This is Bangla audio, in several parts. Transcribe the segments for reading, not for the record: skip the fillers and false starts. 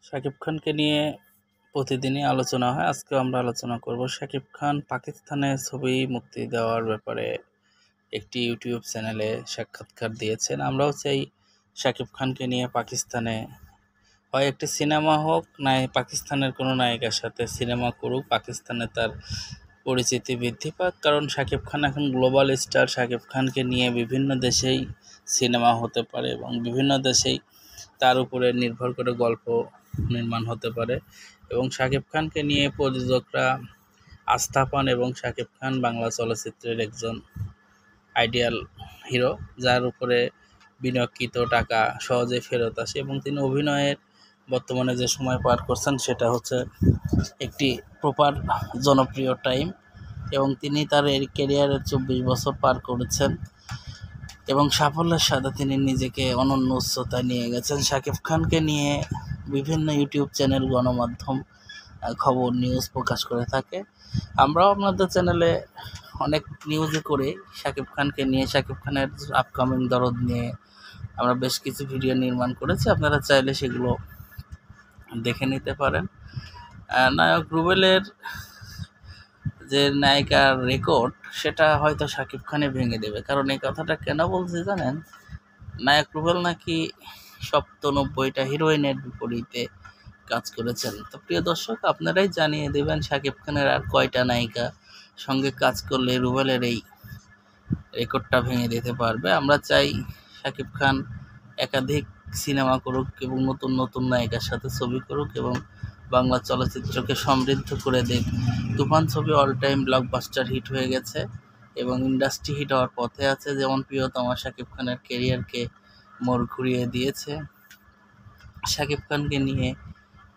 শাকিব খানকে নিয়ে প্রতিদিনই আলোচনা হয়। আজকেও আমরা আলোচনা করব। শাকিব খান পাকিস্তানে ছবি মুক্তি দেওয়ার ব্যাপারে একটি ইউটিউব চ্যানেলে সাক্ষাৎকার দিয়েছেন। আমরাও চাই শাকিব খানকে নিয়ে পাকিস্তানে হয় একটি সিনেমা হোক, নাই পাকিস্তানের কোনো নায়িকার সাথে সিনেমা করুক, পাকিস্তানে তার পরিচিতি বৃদ্ধি পাক। কারণ শাকিব খান এখন গ্লোবাল স্টার। শাকিব খানকে নিয়ে বিভিন্ন দেশেই সিনেমা হতে পারে এবং বিভিন্ন দেশেই তার উপরে নির্ভর করে গল্প নির্মাণ হতে পারে এবং শাকিব খানকে নিয়ে প্রযোজকরা আস্থা পান এবং শাকিব খান বাংলা চলচ্চিত্রের একজন আইডিয়াল হিরো, যার উপরে বিনিয়োগকৃত টাকা সহজে ফেরত আসে এবং তিনি অভিনয়ের বর্তমানে যে সময় পার করছেন সেটা হচ্ছে একটি প্রপার জনপ্রিয় টাইম এবং তিনি তার ক্যারিয়ারের 24 বছর পার করেছেন এবং সাফল্যের সাথে তিনি নিজেকে অনন্য উচ্চতায় নিয়ে গেছেন। শাকিব খানকে নিয়ে বিভিন্ন ইউটিউব চ্যানেল, গণমাধ্যম খবর নিউজ প্রকাশ করে থাকে। আমরাও আপনাদের চ্যানেলে অনেক নিউজই করি শাকিব খানকে নিয়ে। শাকিব খানের আপকামিং দরদ নিয়ে আমরা বেশ কিছু ভিডিও নির্মাণ করেছি, আপনারা চাইলে সেগুলো দেখে নিতে পারেন। নায়ক রুবেলের যে নায়িকার রেকর্ড সেটা হয়তো শাকিব খানই ভেঙে দেবে। কারণ এই কথাটা কেন বলছি জানেন? নায়ক রুবেল নাকি ৯৭টা হিরোইনের বিপরীতে কাজ করেছেন। তো প্রিয় দর্শক, আপনারাই জানিয়ে দেবেন শাকিব খানের আর কয়টা নায়িকা সঙ্গে কাজ করলে রুবেলের এই রেকর্ডটা ভেঙে দিতে পারবে। আমরা চাই শাকিব খান একাধিক সিনেমা করুক এবং নতুন নতুন নায়িকার সাথে ছবি করুক এবং বাংলা চলচ্চিত্রকে সমৃদ্ধ করে দিক। তুফান ছবি অল টাইম ব্লকবাস্টার হিট হয়ে গেছে এবং ইন্ডাস্ট্রি হিট হওয়ার পথে আছে। যেমন প্রিয়তমা শাকিব খানের ক্যারিয়ারকে মোড় ঘুরিয়ে দিয়েছে। শাকিব খানকে নিয়ে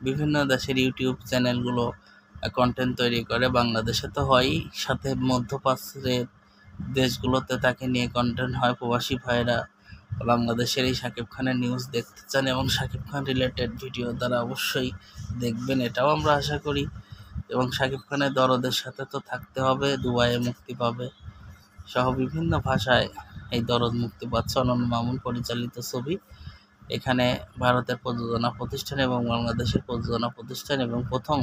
বিভিন্ন দেশের ইউটিউব চ্যানেলগুলো কন্টেন্ট তৈরি করে, বাংলাদেশে তো হয়ই, সাথে মধ্যপ্রাচ্যের দেশগুলোতে তাকে নিয়ে কন্টেন্ট হয়। প্রবাসী ভাইরা বাংলাদেশের এই শাকিব খানের নিউজ দেখতে চান এবং শাকিব খান রিলেটেড ভিডিও তারা অবশ্যই দেখবেন, এটাও আমরা আশা করি। এবং শাকিব খানের দরদের সাথে তো থাকতে হবে। দুবাইয়ে মুক্তি পাবে সহ বিভিন্ন ভাষায় এই দরদ মুক্তি পাচ্ছে। অনন্য মামুন পরিচালিত ছবি। এখানে ভারতের প্রযোজনা প্রতিষ্ঠান এবং বাংলাদেশের প্রযোজনা প্রতিষ্ঠান এবং প্রথম